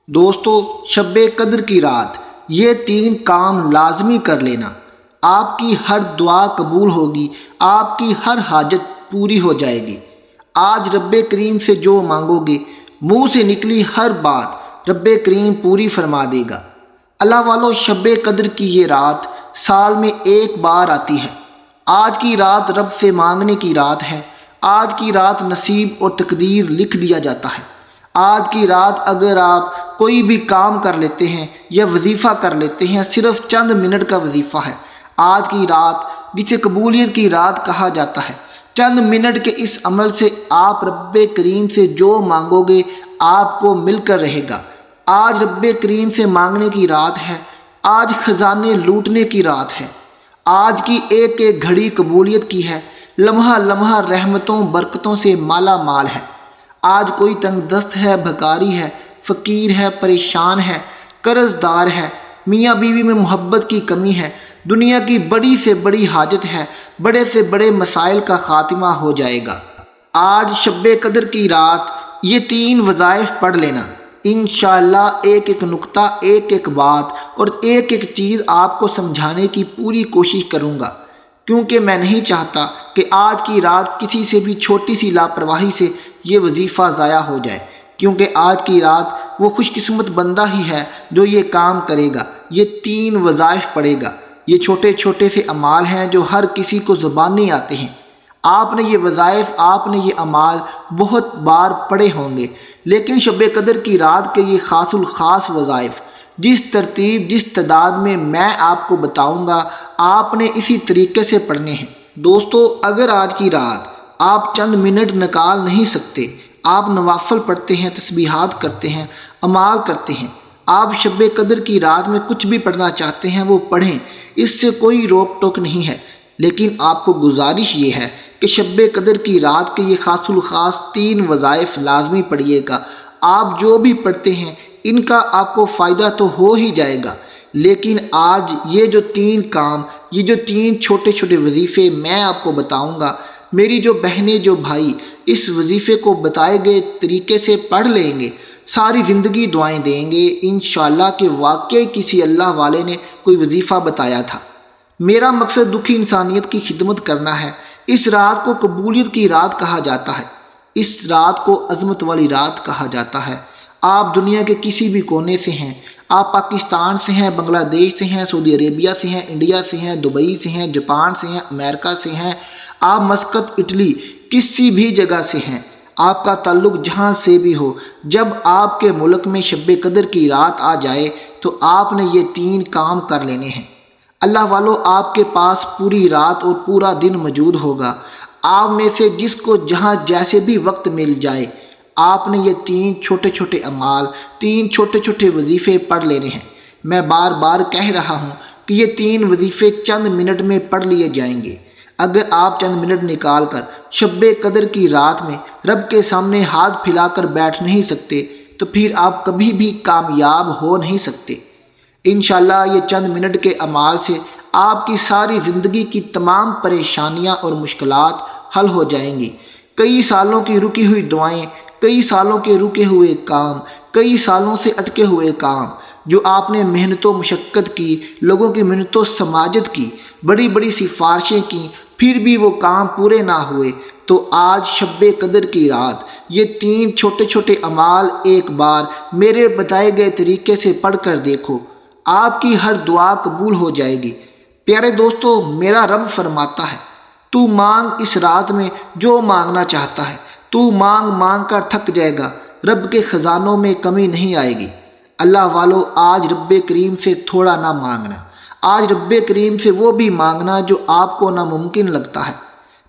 دوستو، شب قدر کی رات یہ 3 کام لازمی کر لینا۔ آپ کی ہر دعا قبول ہوگی، آپ کی ہر حاجت پوری ہو جائے گی۔ آج رب کریم سے جو مانگو گے، منہ سے نکلی ہر بات رب کریم پوری فرما دے گا۔ اللہ والو، شب قدر کی یہ رات سال میں ایک بار آتی ہے۔ آج کی رات رب سے مانگنے کی رات ہے۔ آج کی رات نصیب اور تقدیر لکھ دیا جاتا ہے۔ آج کی رات اگر آپ کوئی بھی کام کر لیتے ہیں یا وظیفہ کر لیتے ہیں، صرف چند منٹ کا وظیفہ ہے۔ آج کی رات جسے قبولیت کی رات کہا جاتا ہے، چند منٹ کے اس عمل سے آپ رب کریم سے جو مانگو گے آپ کو مل کر رہے گا۔ آج رب کریم سے مانگنے کی رات ہے۔ آج خزانے لوٹنے کی رات ہے۔ آج کی ایک ایک گھڑی قبولیت کی ہے۔ لمحہ لمحہ رحمتوں برکتوں سے مالا مال ہے۔ آج کوئی تنگ دست ہے، بھکاری ہے، فقیر ہے، پریشان ہے، قرض دار ہے، میاں بیوی میں محبت کی کمی ہے، دنیا کی بڑی سے بڑی حاجت ہے، بڑے سے بڑے مسائل کا خاتمہ ہو جائے گا۔ آج شب قدر کی رات یہ 3 وظائف پڑھ لینا۔ انشاءاللہ ایک ایک نقطہ، ایک ایک بات اور ایک ایک چیز آپ کو سمجھانے کی پوری کوشش کروں گا، کیونکہ میں نہیں چاہتا کہ آج کی رات کسی سے بھی چھوٹی سی لاپرواہی سے یہ وظیفہ ضائع ہو جائے، کیونکہ آج کی رات وہ خوش قسمت بندہ ہی ہے جو یہ کام کرے گا، یہ 3 وظائف پڑھے گا۔ یہ چھوٹے چھوٹے سے اعمال ہیں جو ہر کسی کو زبانی آتے ہیں۔ آپ نے یہ وظائف، آپ نے یہ اعمال بہت بار پڑھے ہوں گے، لیکن شب قدر کی رات کے یہ خاص الخاص وظائف جس ترتیب، جس تعداد میں آپ کو بتاؤں گا، آپ نے اسی طریقے سے پڑھنے ہیں۔ دوستو، اگر آج کی رات آپ چند منٹ نکال نہیں سکتے، آپ نوافل پڑھتے ہیں، تسبیحات کرتے ہیں، اعمال کرتے ہیں، آپ شب قدر کی رات میں کچھ بھی پڑھنا چاہتے ہیں وہ پڑھیں، اس سے کوئی روک ٹوک نہیں ہے، لیکن آپ کو گزارش یہ ہے کہ شب قدر کی رات کے یہ خاص الخاص 3 وظائف لازمی پڑھیے گا۔ آپ جو بھی پڑھتے ہیں ان کا آپ کو فائدہ تو ہو ہی جائے گا، لیکن آج یہ جو 3 کام، یہ جو 3 چھوٹے چھوٹے وظیفے میں آپ کو بتاؤں گا، میری جو بہنیں، جو بھائی اس وظیفے کو بتائے گئے طریقے سے پڑھ لیں گے، ساری زندگی دعائیں دیں گے انشاءاللہ کہ واقعی کسی اللہ والے نے کوئی وظیفہ بتایا تھا۔ میرا مقصد دکھی انسانیت کی خدمت کرنا ہے۔ اس رات کو قبولیت کی رات کہا جاتا ہے، اس رات کو عظمت والی رات کہا جاتا ہے۔ آپ دنیا کے کسی بھی کونے سے ہیں، آپ پاکستان سے ہیں، بنگلہ دیش سے ہیں، سعودی عربیہ سے ہیں، انڈیا سے ہیں، دبئی سے ہیں، جاپان سے ہیں، امریکہ سے ہیں، آپ مسقط، اٹلی، کسی بھی جگہ سے ہیں، آپ کا تعلق جہاں سے بھی ہو، جب آپ کے ملک میں شب قدر کی رات آ جائے تو آپ نے یہ 3 کام کر لینے ہیں۔ اللہ والو، آپ کے پاس پوری رات اور پورا دن موجود ہوگا۔ آپ میں سے جس کو جہاں جیسے بھی وقت مل جائے، آپ نے یہ 3 چھوٹے چھوٹے اعمال، 3 چھوٹے چھوٹے وظیفے پڑھ لینے ہیں۔ میں بار بار کہہ رہا ہوں کہ یہ 3 وظیفے چند منٹ میں پڑھ لیے جائیں گے۔ اگر آپ چند منٹ نکال کر شب قدر کی رات میں رب کے سامنے ہاتھ پھیلا کر بیٹھ نہیں سکتے تو پھر آپ کبھی بھی کامیاب ہو نہیں سکتے۔ انشاءاللہ یہ چند منٹ کے اعمال سے آپ کی ساری زندگی کی تمام پریشانیاں اور مشکلات حل ہو جائیں گی۔ کئی سالوں کی رکی ہوئی دعائیں، کئی سالوں کے رکے ہوئے کام، کئی سالوں سے اٹکے ہوئے کام جو آپ نے محنت و مشقت کی، لوگوں کی محنت و سماجت کی، بڑی بڑی سفارشیں کی، پھر بھی وہ کام پورے نہ ہوئے، تو آج شب قدر کی رات یہ 3 چھوٹے چھوٹے اعمال ایک بار میرے بتائے گئے طریقے سے پڑھ کر دیکھو، آپ کی ہر دعا قبول ہو جائے گی۔ پیارے دوستو، میرا رب فرماتا ہے، تو مانگ اس رات میں جو مانگنا چاہتا ہے، تو مانگ مانگ کر تھک جائے گا، رب کے خزانوں میں کمی نہیں آئے گی۔ اللہ والو، آج رب کریم سے تھوڑا نہ مانگنا، آج رب کریم سے وہ بھی مانگنا جو آپ کو ناممکن لگتا ہے۔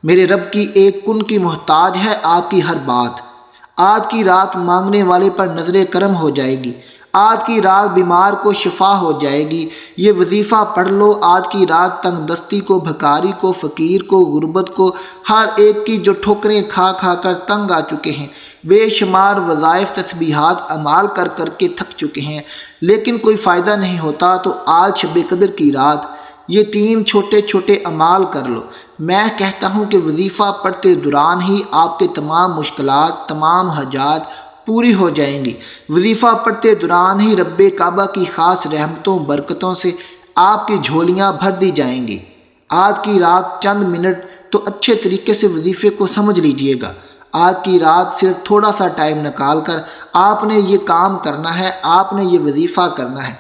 میرے رب کی ایک کن کی محتاج ہے آپ کی ہر بات۔ آج کی رات مانگنے والے پر نظر کرم ہو جائے گی۔ آج کی رات بیمار کو شفا ہو جائے گی۔ یہ وظیفہ پڑھ لو، آج کی رات تنگ دستی کو، بھکاری کو، فقیر کو، غربت کو، ہر ایک کی جو ٹھوکریں کھا کھا کر تنگ آ چکے ہیں، بے شمار وظائف، تسبیحات، اعمال کر کر کے تھک چکے ہیں، لیکن کوئی فائدہ نہیں ہوتا، تو آج شب قدر کی رات یہ 3 چھوٹے چھوٹے اعمال کر لو۔ میں کہتا ہوں کہ وظیفہ پڑھتے دوران ہی آپ کے تمام مشکلات، تمام حاجات پوری ہو جائیں گی۔ وظیفہ پڑھتے دوران ہی رب کعبہ کی خاص رحمتوں برکتوں سے آپ کی جھولیاں بھر دی جائیں گی۔ آج کی رات چند منٹ تو اچھے طریقے سے وظیفے کو سمجھ لیجئے گا۔ آج کی رات صرف تھوڑا سا ٹائم نکال کر آپ نے یہ کام کرنا ہے، آپ نے یہ وظیفہ کرنا ہے۔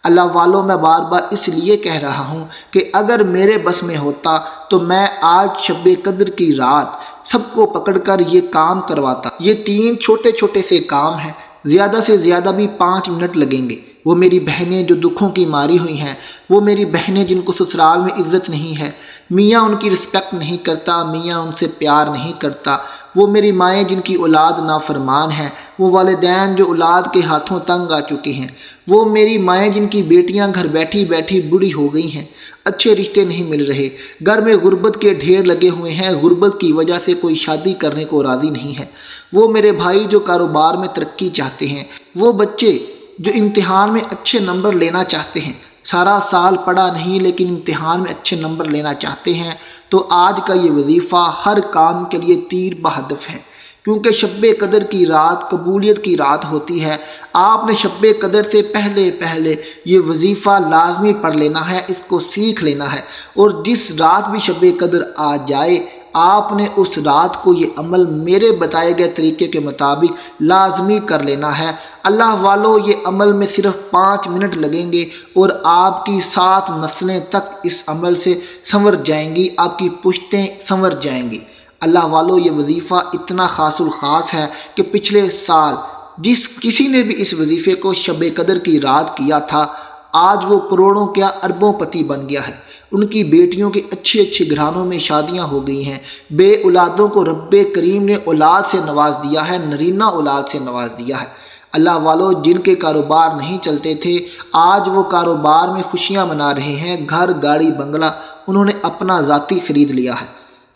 اللہ والوں، میں بار بار اس لیے کہہ رہا ہوں کہ اگر میرے بس میں ہوتا تو میں آج شب قدر کی رات سب کو پکڑ کر یہ کام کرواتا۔ یہ 3 چھوٹے چھوٹے سے کام ہیں، زیادہ سے زیادہ بھی 5 منٹ لگیں گے۔ وہ میری بہنیں جو دکھوں کی ماری ہوئی ہیں، وہ میری بہنیں جن کو سسرال میں عزت نہیں ہے، میاں ان کی رسپیکٹ نہیں کرتا، میاں ان سے پیار نہیں کرتا، وہ میری مائیں جن کی اولاد نافرمان ہے، وہ والدین جو اولاد کے ہاتھوں تنگ آ چکے ہیں، وہ میری مائیں جن کی بیٹیاں گھر بیٹھی بیٹھی بوڑھی ہو گئی ہیں، اچھے رشتے نہیں مل رہے، گھر میں غربت کے ڈھیر لگے ہوئے ہیں، غربت کی وجہ سے کوئی شادی کرنے کو راضی نہیں ہے، وہ میرے بھائی جو کاروبار میں ترقی چاہتے ہیں، وہ بچے جو امتحان میں اچھے نمبر لینا چاہتے ہیں، سارا سال پڑھا نہیں لیکن امتحان میں اچھے نمبر لینا چاہتے ہیں، تو آج کا یہ وظیفہ ہر کام کے لیے تیر بہدف ہے، کیونکہ شب قدر کی رات قبولیت کی رات ہوتی ہے۔ آپ نے شب قدر سے پہلے یہ وظیفہ لازمی پڑھ لینا ہے، اس کو سیکھ لینا ہے، اور جس رات بھی شب قدر آ جائے آپ نے اس رات کو یہ عمل میرے بتائے گئے طریقے کے مطابق لازمی کر لینا ہے۔ اللہ والو، یہ عمل میں صرف 5 منٹ لگیں گے اور آپ کی 7 نسلیں تک اس عمل سے سنور جائیں گی، آپ کی پشتیں سنور جائیں گی۔ اللہ والو، یہ وظیفہ اتنا خاص الخاص ہے کہ پچھلے سال جس کسی نے بھی اس وظیفے کو شب قدر کی رات کیا تھا، آج وہ کروڑوں کیا اربوں پتی بن گیا ہے۔ ان کی بیٹیوں کے اچھے گھرانوں میں شادیاں ہو گئی ہیں، بے اولادوں کو رب کریم نے اولاد سے نواز دیا ہے، نرینہ اولاد سے نواز دیا ہے۔ اللہ والو، جن کے کاروبار نہیں چلتے تھے، آج وہ کاروبار میں خوشیاں منا رہے ہیں، گھر گاڑی بنگلہ انہوں نے اپنا ذاتی خرید لیا ہے۔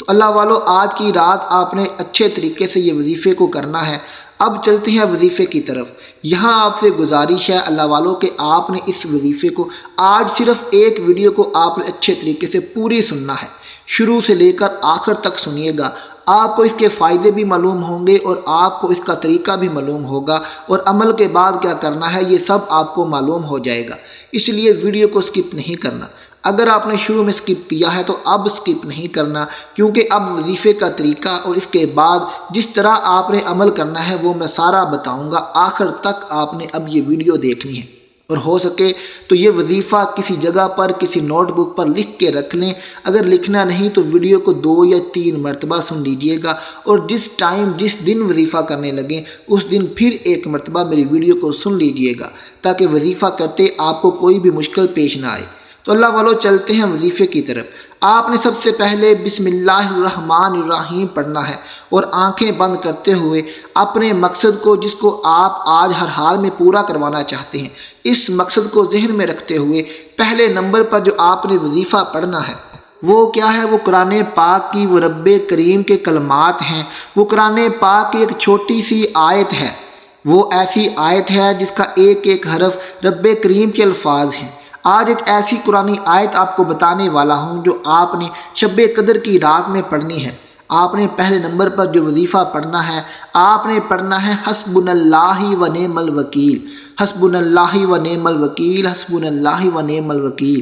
تو اللہ والو، آج کی رات آپ نے اچھے طریقے سے یہ وظیفے کو کرنا ہے۔ اب چلتے ہیں وظیفے کی طرف۔ یہاں آپ سے گزارش ہے اللہ والوں کہ آپ نے اس وظیفے کو آج صرف ایک ویڈیو کو آپ نے اچھے طریقے سے پوری سننا ہے، شروع سے لے کر آخر تک سنیے گا۔ آپ کو اس کے فائدے بھی معلوم ہوں گے اور آپ کو اس کا طریقہ بھی معلوم ہوگا، اور عمل کے بعد کیا کرنا ہے یہ سب آپ کو معلوم ہو جائے گا۔ اس لیے ویڈیو کو سکپ نہیں کرنا۔ اگر آپ نے شروع میں سکپ کیا ہے تو اب سکپ نہیں کرنا، کیونکہ اب وظیفے کا طریقہ اور اس کے بعد جس طرح آپ نے عمل کرنا ہے وہ میں سارا بتاؤں گا۔ آخر تک آپ نے اب یہ ویڈیو دیکھنی ہے، اور ہو سکے تو یہ وظیفہ کسی جگہ پر کسی نوٹ بک پر لکھ کے رکھ لیں۔ اگر لکھنا نہیں تو ویڈیو کو 2 یا 3 مرتبہ سن لیجئے گا، اور جس دن وظیفہ کرنے لگیں اس دن پھر ایک مرتبہ میری ویڈیو کو سن لیجئے گا، تاکہ وظیفہ کرتے آپ کو کوئی بھی مشکل پیش نہ آئے۔ تو اللہ والو، چلتے ہیں وظیفے کی طرف۔ آپ نے سب سے پہلے بسم اللہ الرحمن الرحیم پڑھنا ہے، اور آنکھیں بند کرتے ہوئے اپنے مقصد کو، جس کو آپ آج ہر حال میں پورا کروانا چاہتے ہیں، اس مقصد کو ذہن میں رکھتے ہوئے پہلے نمبر پر جو آپ نے وظیفہ پڑھنا ہے وہ کیا ہے؟ وہ قرآن پاک کی وہ رب کریم کے کلمات ہیں۔ وہ قرآن پاک کی ایک چھوٹی سی آیت ہے، وہ ایسی آیت ہے جس کا ایک ایک حرف رب کریم کے الفاظ ہیں۔ آج ایک ایسی قرآنی آیت آپ کو بتانے والا ہوں جو آپ نے شب قدر کی رات میں پڑھنی ہے۔ آپ نے پہلے نمبر پر جو وظیفہ پڑھنا ہے، آپ نے پڑھنا ہے حسبنا اللہ و نعم الوکیل، حسبنا اللہ و نعم الوکیل، حسبنا اللہ و نعم الوکیل۔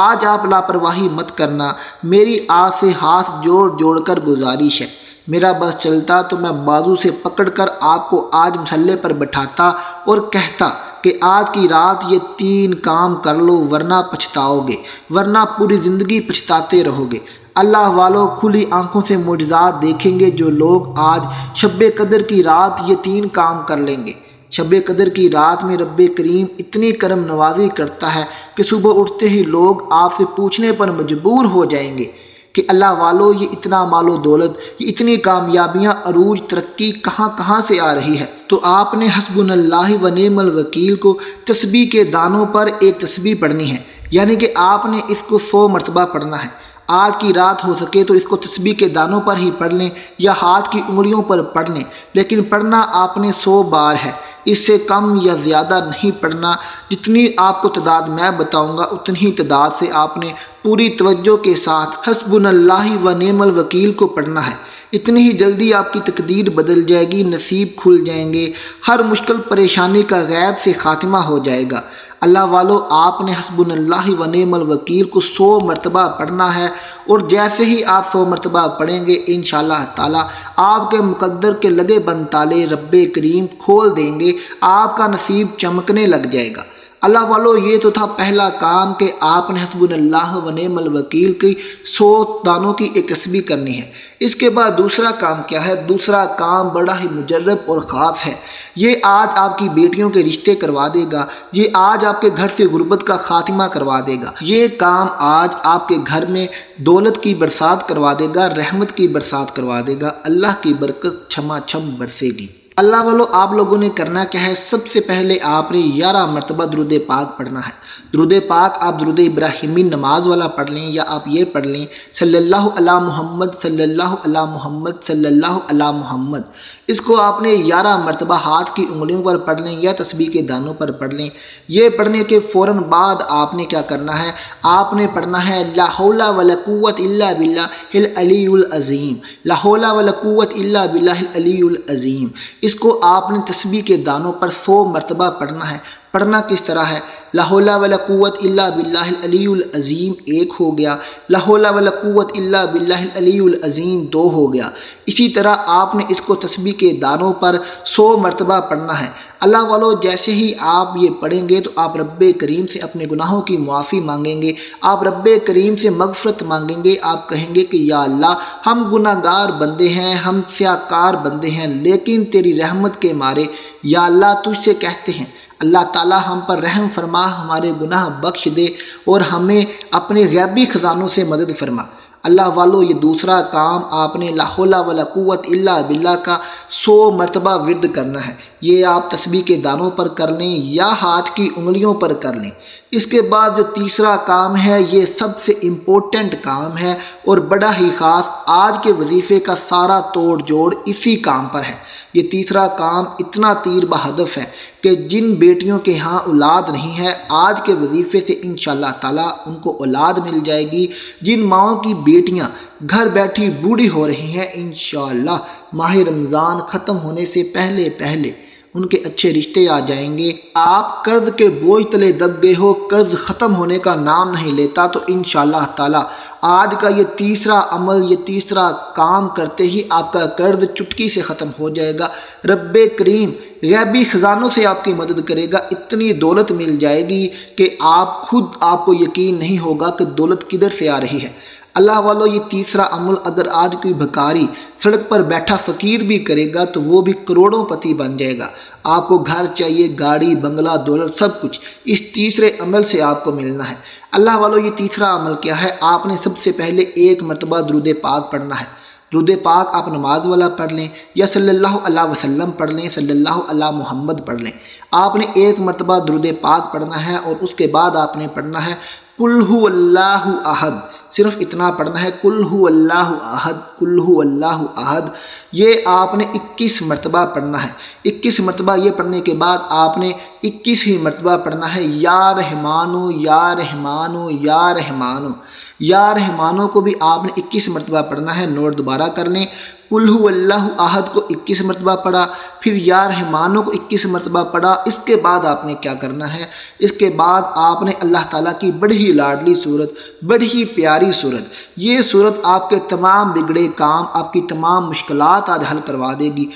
آج آپ لاپرواہی مت کرنا، میری آپ سے ہاتھ جوڑ کر گزارش ہے۔ میرا بس چلتا تو میں بازو سے پکڑ کر آپ کو آج مصلے پر بٹھاتا اور کہتا کہ آج کی رات یہ 3 کام کر لو، ورنہ پچھتاؤ گے، ورنہ پوری زندگی پچھتاتے رہو گے۔ اللہ والو، کھلی آنکھوں سے معجزات دیکھیں گے جو لوگ آج شب قدر کی رات یہ 3 کام کر لیں گے۔ شب قدر کی رات میں رب کریم اتنی کرم نوازی کرتا ہے کہ صبح اٹھتے ہی لوگ آپ سے پوچھنے پر مجبور ہو جائیں گے کہ اللہ والو، یہ اتنا مال و دولت، یہ اتنی کامیابیاں، عروج، ترقی کہاں سے آ رہی ہے؟ تو آپ نے حسبنا اللہ و نعم الوکیل کو تسبیح کے دانوں پر ایک تسبیح پڑھنی ہے، یعنی کہ آپ نے اس کو 100 مرتبہ پڑھنا ہے۔ آج کی رات ہو سکے تو اس کو تسبیح کے دانوں پر ہی پڑھ لیں یا ہاتھ کی انگلیوں پر پڑھ لیں، لیکن پڑھنا آپ نے 100 بار ہے، اس سے کم یا زیادہ نہیں پڑھنا۔ جتنی آپ کو تعداد میں بتاؤں گا اتنی ہی تعداد سے آپ نے پوری توجہ کے ساتھ حسبنا اللہ و نعم الوکیل کو پڑھنا ہے۔ اتنی ہی جلدی آپ کی تقدیر بدل جائے گی، نصیب کھل جائیں گے، ہر مشکل پریشانی کا غیب سے خاتمہ ہو جائے گا۔ اللہ والو، آپ نے حسبنا اللہ و نعم الوکیل کو 100 مرتبہ پڑھنا ہے، اور جیسے ہی آپ 100 مرتبہ پڑھیں گے انشاءاللہ تعالی آپ کے مقدر کے لگے بند تالے رب کریم کھول دیں گے، آپ کا نصیب چمکنے لگ جائے گا۔ اللہ والو، یہ تو تھا پہلا کام کہ آپ نے حسبنا اللہ و نعم الوکیل کی 100 دانوں کی ایک تسبیح کرنی ہے۔ اس کے بعد دوسرا کام کیا ہے؟ دوسرا کام بڑا ہی مجرب اور خاص ہے۔ یہ آج آپ کی بیٹیوں کے رشتے کروا دے گا، یہ آج آپ کے گھر سے غربت کا خاتمہ کروا دے گا، یہ کام آج آپ کے گھر میں دولت کی برسات کروا دے گا، رحمت کی برسات کروا دے گا، اللہ کی برکت چھما چھم برسے گی۔ اللہ والو، آپ لوگوں نے کرنا کیا ہے؟ سب سے پہلے آپ نے 11 مرتبہ درود پاک پڑھنا ہے۔ درود پاک آپ درود ابراہیمی نماز والا پڑھ لیں، یا آپ یہ پڑھ لیں صلی اللہ علی محمد صلی اللہ علی محمد صلی اللہ علی محمد۔ اس کو آپ نے 11 مرتبہ ہاتھ کی انگلیوں پر پڑھ لیں یا تسبیح کے دانوں پر پڑھ لیں۔ یہ پڑھنے کے فوراً بعد آپ نے کیا کرنا ہے؟ آپ نے پڑھنا ہے لا حول ولا قوت الا باللہ العلی العظیم، لا حول ولا قوت الا باللہ العلی العظیم۔ اس کو آپ نے تسبیح کے دانوں پر 100 مرتبہ پڑھنا ہے۔ پڑھنا کس طرح ہے؟ لا حول ولا قوت الا باللہ العلی العظیم 1 ہو گیا، لا حول ولا قوت الا باللہ العلی العظیم 2 ہو گیا۔ اسی طرح آپ نے اس کو تسبیح کے دانوں پر 100 مرتبہ پڑھنا ہے۔ اللہ والو، جیسے ہی آپ یہ پڑھیں گے تو آپ رب کریم سے اپنے گناہوں کی معافی مانگیں گے، آپ رب کریم سے مغفرت مانگیں گے، آپ کہیں گے کہ یا اللہ، ہم گناہ گار بندے ہیں، ہم سیاکار بندے ہیں، لیکن تیری رحمت کے مارے یا اللہ تجھ سے کہتے ہیں اللہ تعالی ہم پر رحم فرما، ہمارے گناہ بخش دے اور ہمیں اپنے غیبی خزانوں سے مدد فرما۔ اللہ والو، یہ دوسرا کام آپ نے لا حول ولا قوت الا باللہ کا 100 مرتبہ ورد کرنا ہے۔ یہ آپ تسبیح کے دانوں پر کر لیں یا ہاتھ کی انگلیوں پر کر لیں۔ اس کے بعد جو تیسرا کام ہے، یہ سب سے امپورٹنٹ کام ہے اور بڑا ہی خاص، آج کے وظیفے کا سارا توڑ جوڑ اسی کام پر ہے۔ یہ تیسرا کام اتنا تیر بہدف ہے کہ جن بیٹیوں کے ہاں اولاد نہیں ہے، آج کے وظیفے سے انشاءاللہ تعالی ان کو اولاد مل جائے گی۔ جن ماؤں کی بیٹیاں گھر بیٹھی بوڑھی ہو رہی ہیں، انشاءاللہ ماہ رمضان ختم ہونے سے پہلے پہلے ان کے اچھے رشتے آ جائیں گے۔ آپ قرض کے بوجھ تلے دب گئے ہو، قرض ختم ہونے کا نام نہیں لیتا، تو انشاءاللہ تعالی آج کا یہ تیسرا عمل، یہ تیسرا کام کرتے ہی آپ کا قرض چٹکی سے ختم ہو جائے گا۔ رب کریم غیبی خزانوں سے آپ کی مدد کرے گا، اتنی دولت مل جائے گی کہ آپ کو یقین نہیں ہوگا کہ دولت کدھر سے آ رہی ہے۔ اللہ والو، یہ تیسرا عمل اگر آج کوئی بھکاری سڑک پر بیٹھا فقیر بھی کرے گا تو وہ بھی کروڑوں پتی بن جائے گا۔ آپ کو گھر چاہیے، گاڑی، بنگلہ، دولت، سب کچھ اس تیسرے عمل سے آپ کو ملنا ہے۔ اللہ والو، یہ تیسرا عمل کیا ہے؟ آپ نے سب سے پہلے 1 مرتبہ درود پاک پڑھنا ہے۔ درود پاک آپ نماز والا پڑھ لیں یا صلی اللہ علیہ وسلم پڑھ لیں، صلی اللہ علیہ محمد پڑھ لیں۔ آپ نے 1 مرتبہ درود پاک پڑھنا ہے اور اس کے بعد آپ نے پڑھنا ہے قل هو اللہ احد، صرف اتنا پڑھنا ہے، قل هو اللہ احد، قل هو اللہ احد۔ یہ آپ نے 21 مرتبہ پڑھنا ہے۔ 21 مرتبہ یہ پڑھنے کے بعد آپ نے 21 ہی مرتبہ پڑھنا ہے یا رحمانو یا رحمانو یا رحمانو۔ یا رحمانو کو بھی آپ نے 21 مرتبہ پڑھنا ہے، نوٹ دوبارہ کر لیں۔ قل هو اللہ احد کو 21 مرتبہ پڑھا، پھر یا رحمانو کو 21 مرتبہ پڑھا۔ اس کے بعد آپ نے کیا کرنا ہے؟ اس کے بعد آپ نے اللہ تعالیٰ کی بڑی ہی لاڈلی صورت، بڑی ہی پیاری صورت، یہ صورت آپ کے تمام بگڑے کام، آپ کی تمام مشکلات آج حل کروا دے گی۔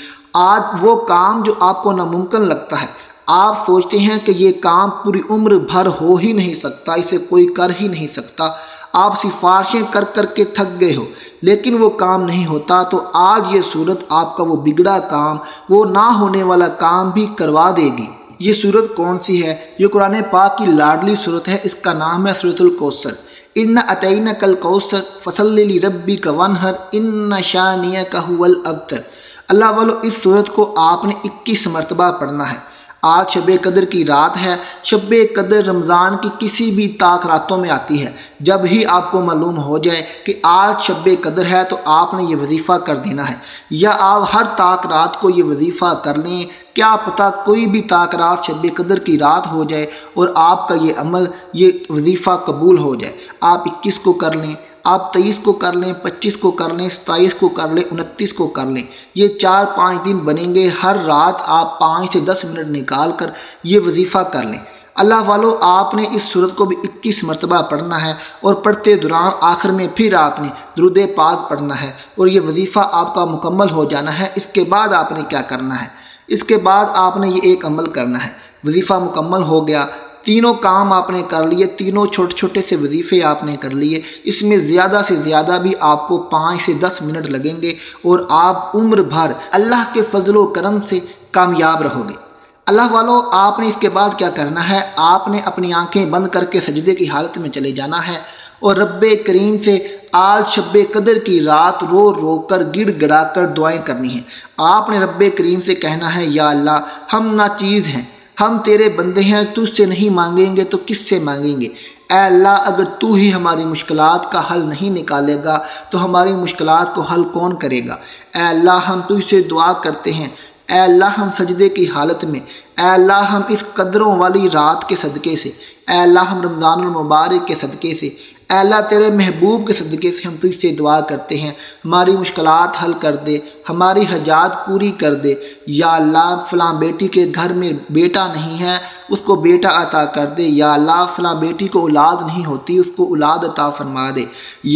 آج وہ کام جو آپ کو ناممکن لگتا ہے، آپ سوچتے ہیں کہ یہ کام پوری عمر بھر ہو ہی نہیں سکتا، اسے کوئی کر ہی نہیں سکتا، آپ سفارشیں کر کر کے تھک گئے ہو لیکن وہ کام نہیں ہوتا، تو آج یہ صورت آپ کا وہ بگڑا کام، وہ نہ ہونے والا کام بھی کروا دے گی۔ یہ صورت کون سی ہے؟ یہ قرآن پاک کی لاڈلی صورت ہے، اس کا نام ہے سورۃ الکوثر۔ اِنَّا أَعْطَيْنَاكَ الْكَوْثَرَ فَصَلِّ لِرَبِّكَ وَانْحَرْ إِنَّ شَانِئَكَ هُوَ الْأَبْتَرُ۔ اللہ والو، اس صورت کو آپ نے 21 مرتبہ پڑھنا ہے۔ آج شب قدر کی رات ہے۔ شب قدر رمضان کی کسی بھی طاق راتوں میں آتی ہے۔ جب ہی آپ کو معلوم ہو جائے کہ آج شب قدر ہے تو آپ نے یہ وظیفہ کر دینا ہے، یا آپ ہر طاق رات کو یہ وظیفہ کر لیں۔ کیا پتہ کوئی بھی طاق رات شب قدر کی رات ہو جائے اور آپ کا یہ عمل، یہ وظیفہ قبول ہو جائے۔ آپ 21 کو کر لیں، آپ 23 کو کر لیں، 25 کو کر لیں، 27 کو کر لیں، 29 کو کر لیں، یہ 4-5 دن بنیں گے۔ ہر رات آپ 5 سے 10 منٹ نکال کر یہ وظیفہ کر لیں۔ اللہ والو، آپ نے اس سورت کو بھی 21 مرتبہ پڑھنا ہے، اور پڑھتے دوران آخر میں پھر آپ نے درود پاک پڑھنا ہے، اور یہ وظیفہ آپ کا مکمل ہو جانا ہے۔ اس کے بعد آپ نے کیا کرنا ہے؟ اس کے بعد آپ نے یہ ایک عمل کرنا ہے۔ وظیفہ مکمل ہو گیا، تینوں کام آپ نے کر لیے، تینوں چھوٹے چھوٹے سے وظیفے آپ نے کر لیے، اس میں زیادہ سے زیادہ بھی آپ کو 5 سے 10 منٹ لگیں گے، اور آپ عمر بھر اللہ کے فضل و کرم سے کامیاب رہو گے۔ اللہ والو، آپ نے اس کے بعد کیا کرنا ہے؟ آپ نے اپنی آنکھیں بند کر کے سجدے کی حالت میں چلے جانا ہے، اور رب کریم سے آج شب قدر کی رات رو رو کر گڑ گڑا کر دعائیں کرنی ہیں۔ آپ نے رب کریم سے کہنا ہے، یا اللہ، ہم ناچیز ہیں، ہم تیرے بندے ہیں، تجھ سے نہیں مانگیں گے تو کس سے مانگیں گے؟ اے اللہ، اگر تو ہی ہماری مشکلات کا حل نہیں نکالے گا تو ہماری مشکلات کو حل کون کرے گا؟ اے اللہ، ہم تجھ سے دعا کرتے ہیں، اے اللہ، ہم سجدے کی حالت میں، اے اللہ، ہم اس قدروں والی رات کے صدقے سے، اے اللہ، ہم رمضان المبارک کے صدقے سے، اے اللہ، تیرے محبوب کے صدقے سے ہم تجھ سے دعا کرتے ہیں، ہماری مشکلات حل کر دے، ہماری حاجات پوری کر دے۔ یا اللہ، فلاں بیٹی کے گھر میں بیٹا نہیں ہے، اس کو بیٹا عطا کر دے۔ یا اللہ، فلاں بیٹی کو اولاد نہیں ہوتی، اس کو اولاد عطا فرما دے۔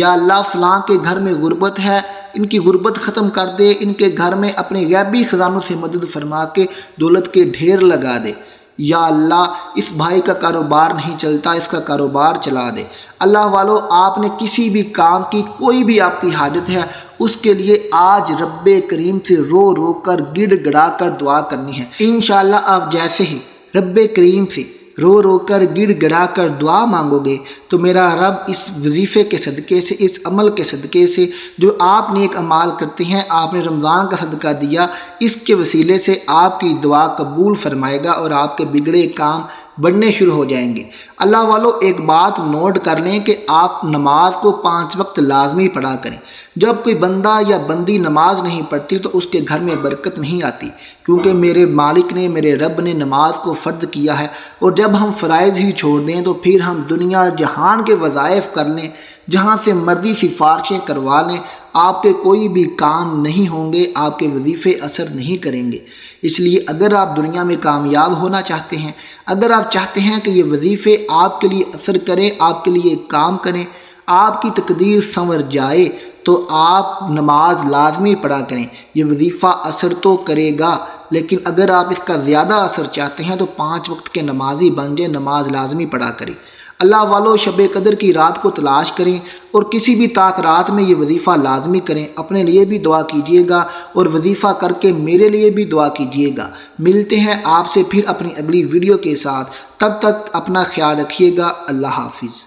یا اللہ، فلاں کے گھر میں غربت ہے، ان کی غربت ختم کر دے، ان کے گھر میں اپنے غیبی خزانوں سے مدد فرما کے دولت کے ڈھیر لگا دے۔ یا اللہ، اس بھائی کا کاروبار نہیں چلتا، اس کا کاروبار چلا دے۔ اللہ والو، آپ نے کسی بھی کام کی، کوئی بھی آپ کی حاجت ہے، اس کے لیے آج رب کریم سے رو رو کر گڑ گڑا کر دعا کرنی ہے۔ انشاءاللہ آپ جیسے ہی رب کریم سے رو رو کر گڑ گڑا کر دعا مانگو گے تو میرا رب اس وظیفے کے صدقے سے، اس عمل کے صدقے سے جو آپ نیک اعمال کرتے ہیں، آپ نے رمضان کا صدقہ دیا، اس کے وسیلے سے آپ کی دعا قبول فرمائے گا، اور آپ کے بگڑے کام بڑھنے شروع ہو جائیں گے۔ اللہ والو، ایک بات نوٹ کر لیں کہ آپ نماز کو 5 وقت لازمی پڑھا کریں۔ جب کوئی بندہ یا بندی نماز نہیں پڑھتی تو اس کے گھر میں برکت نہیں آتی، کیونکہ میرے مالک نے، میرے رب نے نماز کو فرض کیا ہے، اور جب ہم فرائض ہی چھوڑ دیں تو پھر ہم دنیا جہان کے وظائف کر لیں، جہاں سے مرضی سفارشیں کروا لیں، آپ کے کوئی بھی کام نہیں ہوں گے، آپ کے وظیفے اثر نہیں کریں گے۔ اس لیے اگر آپ دنیا میں کامیاب ہونا چاہتے ہیں، اگر آپ چاہتے ہیں کہ یہ وظیفے آپ کے لیے اثر کریں، آپ کے لیے کام کریں، آپ کی تقدیر سنور جائے، تو آپ نماز لازمی پڑھا کریں۔ یہ وظیفہ اثر تو کرے گا، لیکن اگر آپ اس کا زیادہ اثر چاہتے ہیں تو 5 وقت کے نمازی بن جائیں، نماز لازمی پڑھا کریں۔ اللہ والو، شب قدر کی رات کو تلاش کریں، اور کسی بھی طاق رات میں یہ وظیفہ لازمی کریں۔ اپنے لیے بھی دعا کیجیے گا، اور وظیفہ کر کے میرے لیے بھی دعا کیجیے گا۔ ملتے ہیں آپ سے پھر اپنی اگلی ویڈیو کے ساتھ، تب تک اپنا خیال رکھیے گا۔ اللہ حافظ۔